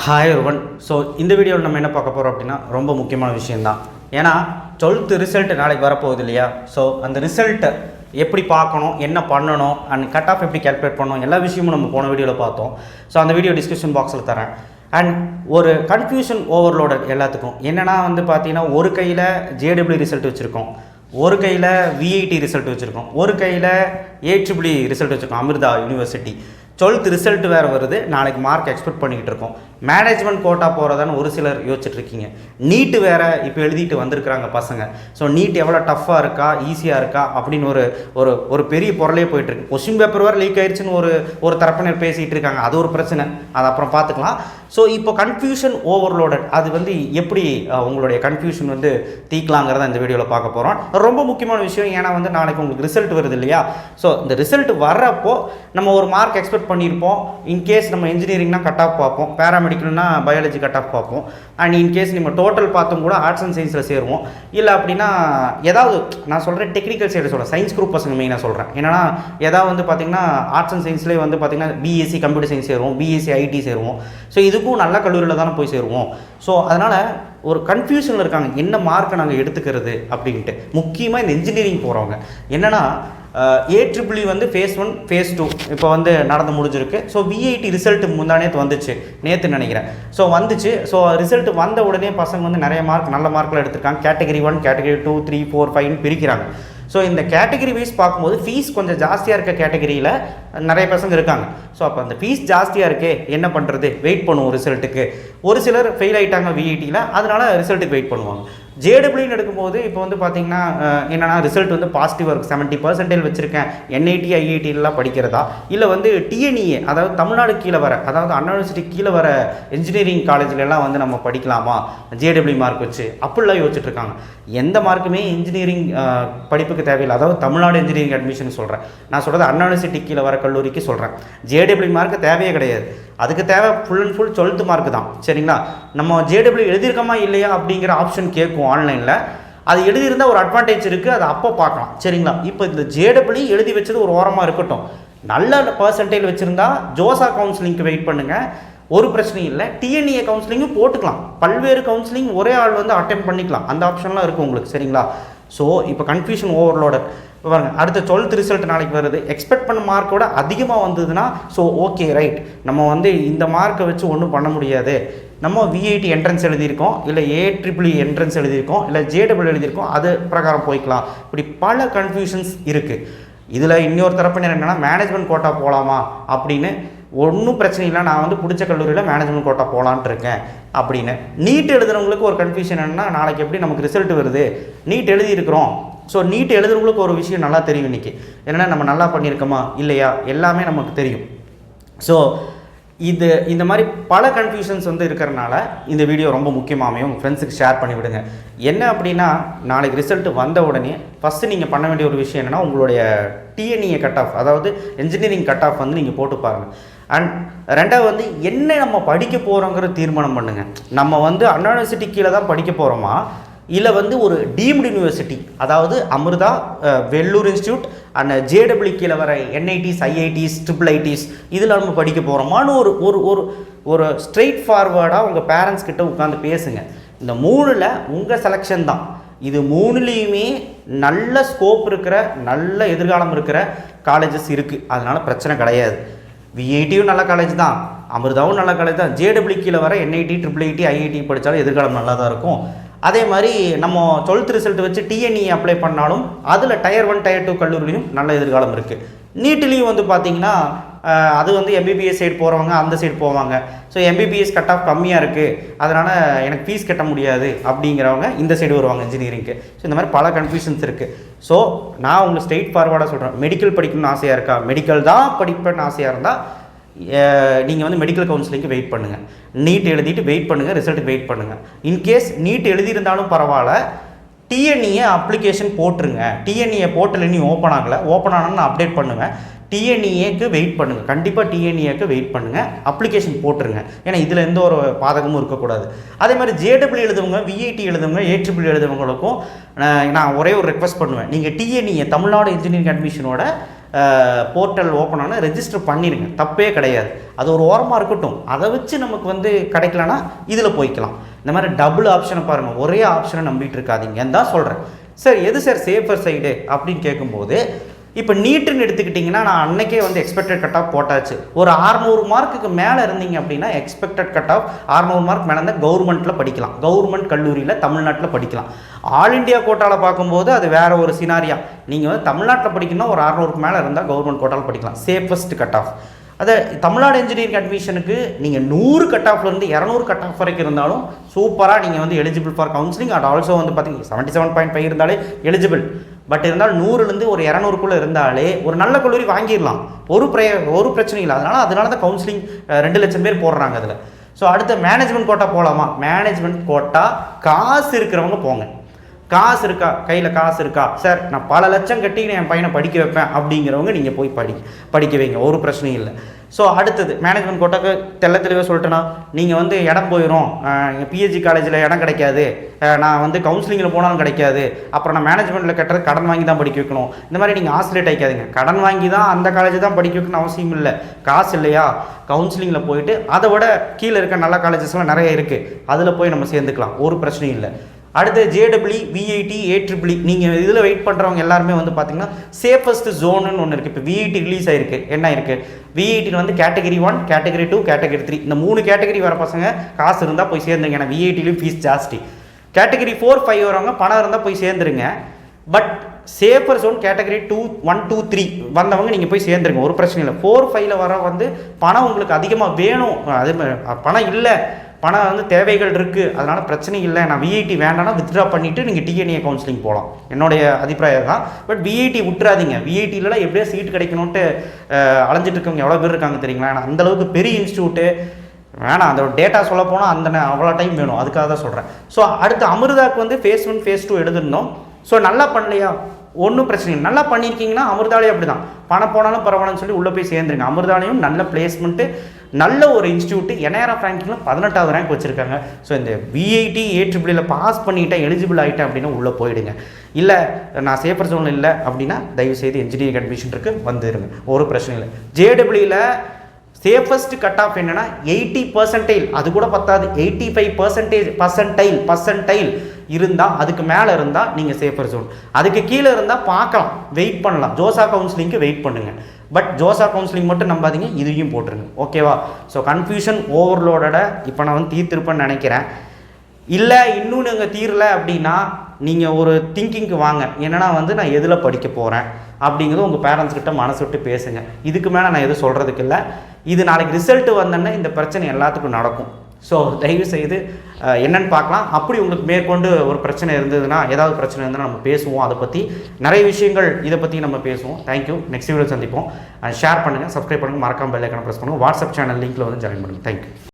Hi ஒருவன். So இந்த வீடியோவில் நம்ம என்ன பார்க்க போகிறோம் அப்படின்னா ரொம்ப முக்கியமான விஷயந்தான். ஏன்னா 12th ரிசல்ட் நாளைக்கு வரப்போகுது இல்லையா? ஸோ அந்த ரிசல்ட்டை எப்படி பார்க்கணும், என்ன பண்ணணும், அண்ட் கட் ஆஃப் எப்படி கேல்குலேட் பண்ணணும், எல்லா விஷயமும் நம்ம போன வீடியோவில் பார்த்தோம். ஸோ அந்த வீடியோ டிஸ்கிரிப்ஷன் பாக்ஸில் தரேன். அண்ட் ஒரு கன்ஃபியூஷன் ஓவர்லோடட் எல்லாத்துக்கும் என்னென்னா பார்த்தீங்கன்னா, ஒரு கையில் ஜேடபிள்யூ ரிசல்ட் வச்சுருக்கோம், ஒரு கையில் விஐடி ரிசல்ட் வச்சுருக்கோம், ஒரு கையில் ஏட்ரிபிள்யூ ரிசல்ட் வச்சுருக்கோம் அமிர்தா யூனிவர்சிட்டி. 12th ரிசல்ட் வேறு வருது, நாளைக்கு மார்க் எக்ஸ்பெக்ட் பண்ணிக்கிட்டு இருக்கோம். மேனேஜ்மெண்ட் கோட்டா போகிறதான்னு ஒரு சிலர் யோசிச்சுட்ருக்கீங்க. நீட்டு வேறு இப்போ எழுதிட்டு வந்திருக்கிறாங்க பசங்க. ஸோ நீட் எவ்வளோ டஃப்பாக இருக்கா, ஈஸியாக இருக்கா அப்படின்னு ஒரு பெரிய பொருளே போயிட்டுருக்கு. கொஸ்டின் பேப்பர் வேறு லீக் ஆயிடுச்சுன்னு ஒரு தரப்பினர் பேசிகிட்டு இருக்காங்க. அது ஒரு பிரச்சனை, அது அப்புறம் பார்த்துக்கலாம். ஸோ இப்போ கன்ஃபியூஷன் ஓவர்லோடட், அது எப்படி உங்களுடைய கன்ஃபியூஷன் தீக்கலாங்கிறத இந்த வீடியோவில் பார்க்க போகிறோம். ரொம்ப முக்கியமான விஷயம். ஏன்னா நாளைக்கு உங்களுக்கு ரிசல்ட் வருது இல்லையா? ஸோ இந்த ரிசல்ட் வர்றப்போ நம்ம ஒரு மார்க் எக்ஸ்பெக்ட் பண்ணியிருப்போம். இன்கேஸ் நம்ம இன்ஜினியரிங்னா கட் ஆஃப் பார்ப்போம், பேராமெடிக்கல்னா பயாலஜி கட் ஆஃப் பார்ப்போம், அண்ட் இன்கேஸ் நம்ம டோட்டல் பார்த்தோம் கூட ஆர்ட்ஸ் அண்ட் சயின்ஸில் சேருவோம். இல்லை அப்படின்னா ஏதாவது நான் சொல்கிறேன் டெக்னிக்கல் சைடு சொல்கிறேன், சயின்ஸ் குரூப் பசங்க மெயினாக சொல்கிறேன். ஏன்னா ஏதாவது பார்த்தீங்கன்னா ஆர்ட்ஸ் அண்ட் சயின்ஸ்லேயே பார்த்தீங்கன்னா பிஎஸ்சி கம்ப்யூட்டர் சயின்ஸ் சேருவோம், பிஎஸ்சி ஐடி சேருவோம். ஸோ இதுக்கும் நல்ல கல்லூரியில் தானே போய் சேருவோம். ஸோ அதனால் ஒரு கன்ஃபியூஷனில் இருக்காங்க, என்ன மார்க்கை நாங்கள் எடுத்துக்கிறது அப்படின்ட்டு. முக்கியமாக இந்த இன்ஜினியரிங் போகிறவங்க என்னென்னா, ஏட்ரிபிள்யூ ஃபேஸ் 1 ஃபேஸ் 2 இப்போ நடந்து முடிஞ்சிருக்கு. ஸோ விஐடி ரிசல்ட் முந்தானேத்து வந்துச்சு, நேற்று நினைக்கிறேன். ஸோ வந்துச்சு. ஸோ ரிசல்ட் வந்த உடனே பசங்க நிறைய மார்க், நல்ல மார்க்கில் எடுத்திருக்காங்க. கேட்டகரி 1, கேட்டகரி 2, 3, 4, 5 பிரிக்கிறாங்க. ஸோ இந்த கேட்டகரி வைஸ் பார்க்கும்போது ஃபீஸ் கொஞ்சம் ஜாஸ்தியாக இருக்க கேட்டகரியில் நிறைய பசங்க இருக்காங்க. ஸோ அப்போ அந்த ஃபீஸ் ஜாஸ்தியாக இருக்கே, என்ன பண்ணுறது, வெயிட் பண்ணுவோம் ரிசல்ட்டுக்கு. ஒரு சிலர் ஃபெயில் ஆகிட்டாங்க விஐடியில், அதனால் ரிசல்ட்டுக்கு வெயிட் பண்ணுவாங்க. ஜேடபிள்யூன்னு எடுக்கும்போது இப்போ பார்த்தீங்கன்னா என்னென்னா, ரிசல்ட் பாசிட்டிவாக இருக்குது. 70% வச்சுருக்கேன். என்ஐடி ஐஐடிலாம் படிக்கிறதா, இல்லை டிஎன்இஏ அதாவது தமிழ்நாடு கீழே வர, அதாவது அண்ணா யூனிவர்சிட்டி கீழே வர இன்ஜினியரிங் காலேஜ்லலாம் நம்ம படிக்கலாமா ஜேடபிள்யூ மார்க் வச்சு, அப்படிலாம் யோசிச்சுட்ருக்காங்க. எந்த மார்க்குமே இன்ஜினியரிங் படிப்புக்கு தேவையில்லை. அதாவது தமிழ்நாடு இன்ஜினியரிங் அட்மிஷன் சொல்கிறேன், நான் சொல்கிறது அண்ணா யூனிவர்சிட்டி கீழே வர கல்லூரிக்கு சொல்கிறேன். ஜேடபிள்யூ மார்க்கு தேவையே கிடையாது. அதுக்கு தேவை full and full 12th mark தான். சரிங்களா? நம்ம ஜேடபிள்யூ எழுதியிருக்கோமா இல்லையா அப்படிங்கிற ஆப்ஷன் கேட்கும் ஆன்லைனில். அது எழுதியிருந்தால் ஒரு அட்வான்டேஜ் இருக்குது, அதை அப்போ பார்க்கலாம். சரிங்களா? இப்போ இந்த ஜேடபிள்யூ எழுதி வச்சது ஒரு ஓரமாக இருக்கட்டும். நல்ல பர்சன்டேஜ் வச்சுருந்தா ஜோசா கவுன்சிலிங்க்கு வெயிட் பண்ணுங்கள், ஒரு பிரச்சனையும் இல்லை. டிஎன்இஏ கவுன்சிலிங்கும் போட்டுக்கலாம். பல்வேறு கவுன்சிலிங் ஒரே ஆள் அட்டெம்ட் பண்ணிக்கலாம். அந்த ஆப்ஷன்லாம் இருக்குது உங்களுக்கு. சரிங்களா? ஸோ இப்போ கன்ஃபியூஷன் ஓவர்லோடட். இப்போ பாருங்கள், அடுத்த 12th ரிசல்ட் நாளைக்கு வருது. எக்ஸ்பெக்ட் பண்ண மார்க்கோட அதிகமாக வந்ததுன்னா ஸோ ஓகே ரைட், நம்ம இந்த மார்க்கை வச்சு ஒன்றும் பண்ண முடியாது. நம்ம விஐடி என்ட்ரன்ஸ் எழுதியிருக்கோம், இல்லை ஏட்ரிபிள்யூ என்ட்ரன்ஸ் எழுதியிருக்கோம், இல்லை ஜேடபிள்யூ எழுதியிருக்கோம், அது பிரகாரம் போய்க்கலாம். இப்படி பல கன்ஃபியூஷன்ஸ் இருக்குது. இதில் இன்னொரு தரப்பினர் என்னென்னா, மேனேஜ்மெண்ட் கோட்டா போகலாமா அப்படின்னு. ஒன்றும் பிரச்சனை இல்லை, நான் பிடிச்ச கல்லூரியில் மேனேஜ்மெண்ட் கோட்டா போகலான்ட்டு இருக்கேன் அப்படின்னு. நீட் எழுதுறவங்களுக்கு ஒரு கன்ஃபியூஷன் என்னென்னா, நாளைக்கு எப்படி நமக்கு ரிசல்ட் வருது, நீட் எழுதியிருக்கிறோம். ஸோ நீட் எழுதுறவங்களுக்கு ஒரு விஷயம் நல்லா தெரியும் இன்றைக்கி, என்னென்னா நம்ம நல்லா பண்ணியிருக்கோமா இல்லையா எல்லாமே நமக்கு தெரியும். ஸோ இந்த மாதிரி பல கன்ஃபியூஷன்ஸ் இருக்கிறனால இந்த வீடியோ ரொம்ப முக்கியமாகவும் உங்கள் ஃப்ரெண்ட்ஸுக்கு ஷேர் பண்ணிவிடுங்க. என்ன அப்படின்னா, நாளைக்கு ரிசல்ட் வந்த உடனே ஃபஸ்ட்டு நீங்கள் பண்ண வேண்டிய ஒரு விஷயம் என்னென்னா, உங்களுடைய டிஎன்இஏ கட் ஆஃப், அதாவது இன்ஜினியரிங் கட் ஆஃப் நீங்கள் போட்டு பாருங்கள். அண்ட் ரெண்டாவது என்ன நம்ம படிக்க போகிறோங்கிற தீர்மானம் பண்ணுங்கள். நம்ம அண்ணா யூனிவர்சிட்டி கீழே தான் படிக்க போகிறோமா, இல்லை ஒரு டீம்டு யூனிவர்சிட்டி, அதாவது Amrita, Vellore institute and J W கீழே வர என்ஐடிஸ், ஐஐடிஸ், ட்ரிபிள் ஐடிஸ், இதில் நம்ம படிக்க போகிறோமான்னு ஒரு ஸ்ட்ரெயிட் ஃபார்வர்டாக உங்கள் பேரண்ட்ஸ் கிட்ட உட்காந்து பேசுங்க. இந்த 3ல் உங்கள் செலெக்ஷன் தான். இது 3லேயுமே நல்ல ஸ்கோப் இருக்கிற, நல்ல எதிர்காலம் இருக்கிற காலேஜஸ் இருக்குது. அதனால் பிரச்சனை கிடையாது. விஐடியும் நல்ல காலேஜ் தான், அமிர்தாவும் நல்ல காலேஜ் தான். ஜேடபிள்யூ கீழே வர என்ஐடி, ட்ரிபிள் ஐடி, ஐஐடி படித்தாலும் எதிர்காலம் நல்லா தான் இருக்கும். அதே மாதிரி நம்ம 12th ரிசல்ட் வச்சு டிஎன்இ அப்ளை பண்ணாலும் அதில் Tier 1 Tier 2 கல்லூரிலையும் நல்ல எதிர்காலம் இருக்குது. நீட்லேயும் பார்த்தீங்கன்னா அது எம்பிபிஎஸ் சைடு போகிறவங்க அந்த சைடு போவாங்க. ஸோ எம்பிபிஎஸ் கட் ஆஃப் கம்மியாக இருக்குது, அதனால் எனக்கு ஃபீஸ் கட்ட முடியாது அப்படிங்கிறவங்க இந்த சைடு வருவாங்க இன்ஜினியரிங்க்கு. ஸோ இந்த மாதிரி பல கன்ஃபியூஷன்ஸ் இருக்குது. ஸோ நான் உங்களுக்கு ஸ்ட்ரெயிட் ஃபார்வர்டாக சொல்கிறேன், மெடிக்கல் படிக்கணும்னு ஆசையாக இருக்கா, மெடிக்கல் தான் படிப்பேன்னு ஆசையாக இருந்தால் நீங்கள் மெடிக்கல் கவுன்சிலிங்க்கு வெயிட் பண்ணுங்கள். நீட் எழுதிட்டு வெயிட் பண்ணுங்கள், ரிசல்ட்டுக்கு வெயிட் பண்ணுங்கள். இன்கேஸ் நீட் எழுதியிருந்தாலும் பரவாயில்ல, டிஎன்இஏ அப்ளிகேஷன் போட்டுருங்க. டிஎன்இஏ போர்ட்டல் இன்னும் ஓப்பன் ஆகலை, ஓப்பன் ஆனால் நான் அப்டேட் பண்ணுவேன். டிஎன்இஏக்கு வெயிட் பண்ணுங்கள், கண்டிப்பாக டிஎன்இஏக்கு வெயிட் பண்ணுங்கள், அப்ளிகேஷன் போட்டுருங்க. ஏன்னா இதில் எந்த ஒரு பாதகமும் இருக்கக்கூடாது. அதே மாதிரி ஜேடபிள்யூ எழுதுவங்க, விஐடி எழுதுவங்க, ஏட்ரிபிள்யூ எழுதுவங்களுக்கும் நான் ஒரே ஒரு ரெக்வஸ்ட் பண்ணுவேன். நீங்கள் டிஎன்இஏ தமிழ்நாடு இன்ஜினியரிங் அட்மிஷனோட போர்ட்டல் ஓப்பன் ஆனால் ரெஜிஸ்டர் பண்ணிடுங்க, தப்பே கிடையாது. அது ஒரு ஓரமாக இருக்கட்டும். அதை வச்சு நமக்கு வந்து கிடைக்கலனா இதில் போய்க்கலாம். இந்த மாதிரி டபுள் ஆப்ஷனை பாருங்கள், ஒரே ஆப்ஷனை நம்பிட்டு இருக்காதீங்கன்னு தான் சொல்கிறேன். சார் எது சார் சேஃபர் சைடு அப்படின்னு கேட்கும்போது, இப்போ நீட்டுன்னு எடுத்துக்கிட்டிங்கன்னா நான் அன்னைக்கே வந்து எக்ஸ்பெக்டட் கட் ஆஃப் போட்டாச்சு. ஒரு 600 மார்க்குக்கு மேலே இருந்தீங்க அப்படின்னா எக்ஸ்பெக்டட் கட் ஆஃப் 600 மார்க் மேலே இருந்தால் கவர்மெண்ட்டில் படிக்கலாம், கவர்மெண்ட் கல்லூரியில் தமிழ்நாட்டில் படிக்கலாம். ஆல் இண்டியா கோட்டாவில் பார்க்கும்போது அது வேறு ஒரு சினாரியா. நீங்கள் வந்து தமிழ்நாட்டில் படிக்கணும்னா ஒரு 600க்கு மேலே இருந்தால் கவர்மெண்ட் கோட்டாவில் படிக்கலாம், சேஃபஸ்ட் கட் ஆஃப். அதை தமிழ்நாடு இன்ஜினியரிங் அட்மிஷனுக்கு நீங்கள் 100 கட் ஆஃப்லேருந்து 200 கட் ஆஃப் வரைக்கும் இருந்தாலும் சூப்பராக நீங்கள் வந்து eligible for counselling. At also வந்து பார்த்தீங்கன்னா 77.5 இருந்தாலே எலிஜிபிள். பட் இருந்தாலும் 100லேருந்து ஒரு 200க்குள்ளே இருந்தாலே ஒரு நல்ல கல்லூரி வாங்கிடலாம், ஒரு பிரச்சனையும் இல்லை. அதனால தான் கவுன்சிலிங் 2 லட்சம் பேர் போடுறாங்க அதில். ஸோ அடுத்த மேனேஜ்மெண்ட் கோட்டா போகலாமா? மேனேஜ்மெண்ட் கோட்டா காசு இருக்கிறவங்க போங்க. காசு இருக்கா, கையில் காசு இருக்கா, சார் நான் பல லட்சம் கட்டி என் பையனை படிக்க வைப்பேன் அப்படிங்கிறவங்க நீங்கள் போய் படிக்க வைங்க, ஒரு பிரச்சனையும் இல்லை. ஸோ அடுத்தது மேனேஜ்மெண்ட் கோட்டாக்கு தெளிவாக சொல்லிட்டேன்னா, நீங்கள் வந்து இடம் போயிடும், பிஹெச்டி காலேஜில் இடம் கிடைக்காது, நான் வந்து கவுன்சிலிங்கில் போனாலும் கிடைக்காது, அப்புறம் நான் மேனேஜ்மெண்ட்டில் கட்டுறது கடன் வாங்கி தான் படிக்க வைக்கணும், இந்த மாதிரி நீங்கள் ஆசிலேட் ஆகிக்காதீங்க. கடன் வாங்கி தான் அந்த காலேஜ் தான் படிக்க வைக்கணும்னு அவசியம் இல்லை. காசு இல்லையா, கவுன்சிலிங்கில் போயிட்டு அதை விட கீழே இருக்க நல்ல காலேஜஸ்லாம் நிறைய இருக்குது, அதில் போய் நம்ம சேர்ந்துக்கலாம், ஒரு பிரச்சனையும் இல்லை. அடுத்து JEE, VIT, AEEE, நீங்கள் இதில் வெயிட் பண்ணுறவங்க எல்லாருமே வந்து பார்த்தீங்கன்னா சேஃபஸ்ட் ஜோனுன்னு ஒன்று இருக்குது. இப்போ VIT ரிலீஸ் ஆகிருக்கு, என்ன இருக்குது, VITயில் வந்து கேட்டகரி 1, கேட்டகரி 2, கேட்டகரி 3, இந்த 3 கேட்டகரி வர பசங்க காசு இருந்தால் போய் சேர்ந்துங்க. ஏன்னா VITலையும் ஃபீஸ் ஜாஸ்தி. கேட்டகரி 4, 5 வரவங்க பணம் இருந்தால் போய் சேர்ந்துருங்க. பட் சேஃபர் ஜோன் கேட்டகரி 2, 1, 2, 3 வந்தவங்க நீங்கள் போய் சேர்ந்துருங்க, ஒரு பிரச்சனை இல்லை. 4, 5ல் வர வந்து பணம் உங்களுக்கு அதிகமாக வேணும், அது பணம் இல்லை, பணம் வந்து தேவைகள் இருக்குது, அதனால் பிரச்சனை இல்லை, நான் VIT வேண்டாம்னா வித்ட்ரா பண்ணிவிட்டு நீங்கள் TNA கவுன்சிலிங் போகலாம், என்னுடைய அபிப்பிராயம் தான். பட் VIT விட்டுறாதீங்க. VITலலாம் எப்படியோ சீட் கிடைக்கணுன்ட்டு அலைஞ்சிட்டு இருக்கவங்க எவ்வளோ பேர் இருக்காங்க தெரியுங்களா? ஏன்னா அந்தளவுக்கு பெரிய இன்ஸ்டியூட்டு வேணாம், அதோட டேட்டா சொல்ல போனால் அவ்வளோ டைம் வேணும், அதுக்காக தான் சொல்கிறேன். ஸோ அடுத்து அமிர்தாக்கு வந்து phase 1, phase 2 எழுதிருந்தோம். ஸோ நல்லா பண்ணலையா, ஒன்றும் பிரச்சனை இல்லை. நல்லா பண்ணியிருக்கீங்கன்னா அமிர்தாலையும் அப்படி தான், பணம் போனாலும் பரவாயில்லன்னு சொல்லி உள்ளே போய் சேர்ந்துருங்க. அமிர்தாலையும் நல்ல பிளேஸ்மெண்ட்டு, நல்ல ஒரு இன்ஸ்டியூட்டு, NIRF ரேங்கிங்கில் 18வது ரேங்க் வச்சுருக்காங்க. ஸோ இந்த VIT, AEEல பாஸ் பண்ணிட்டேன், எலிஜிபிள் ஆகிட்டேன் அப்படின்னா உள்ளே போயிடுங்க. இல்லை நான் சேஃபர் ஜோன் இல்லை அப்படின்னா தயவுசெய்து இன்ஜினியரிங் அட்மிஷன் இருக்குது, வந்துடுங்க, ஒரு பிரச்சனை இல்லை. JEEல சேஃபஸ்ட் கட் ஆஃப் என்னென்னா 80%, அது கூட பத்தாது, 85% இருந்தால், அதுக்கு மேலே இருந்தால் நீங்கள் சேஃபர் ஜோன். அதுக்கு கீழே இருந்தால் பார்க்கலாம், வெயிட் பண்ணலாம், ஜோசா கவுன்சிலிங்க்கு வெயிட் பண்ணுங்கள். பட் ஜோசா கவுன்சிலிங் மட்டும் நம்பாதீங்க, இதையும் போட்டுருங்க, ஓகேவா? ஸோ கன்ஃபியூஷன் ஓவர்லோடோட இப்போ நான் வந்து தீர்த்திருப்பேன்னு நினைக்கிறேன். இல்லை இன்னும் நீங்கள் தீரலை அப்படின்னா நீங்கள் ஒரு திங்கிங்க்கு வாங்க, என்னென்னா வந்து நான் எதில் படிக்க போகிறேன் அப்படிங்கிறது உங்கள் பேரண்ட்ஸ்கிட்ட மனசு விட்டு பேசுங்க. இதுக்கு மேலே நான் எதுவும் சொல்கிறதுக்கு இல்லை. இது நாளைக்கு ரிசல்ட்டு வந்தோன்னா இந்த பிரச்சனை எல்லாத்துக்கும் நடக்கும். ஸோ தயவுசெய்து என்னென்னு பார்க்கலாம். அப்படி உங்களுக்கு மேற்கொண்டு ஒரு பிரச்சனை இருந்ததுன்னா, ஏதாவது பிரச்சனை இருந்தால் நம்ம பேசுவோம், அதை பற்றி நிறைய விஷயங்கள் இதை பற்றி நம்ம பேசுவோம். தேங்க்யூ. நெக்ஸ்ட் வீடியோ சந்திப்போம். ஷேர் பண்ணுங்கள், சப்ஸ்கிரைப் பண்ணுங்கள், மறக்காமல் பெல் ஐக்கானை ப்ரெஸ் பண்ணுங்கள். வாட்ஸ்அப் சேனல் லிங்க்கில் வந்து ஜாயின் பண்ணுங்கள். தேங்க்யூ.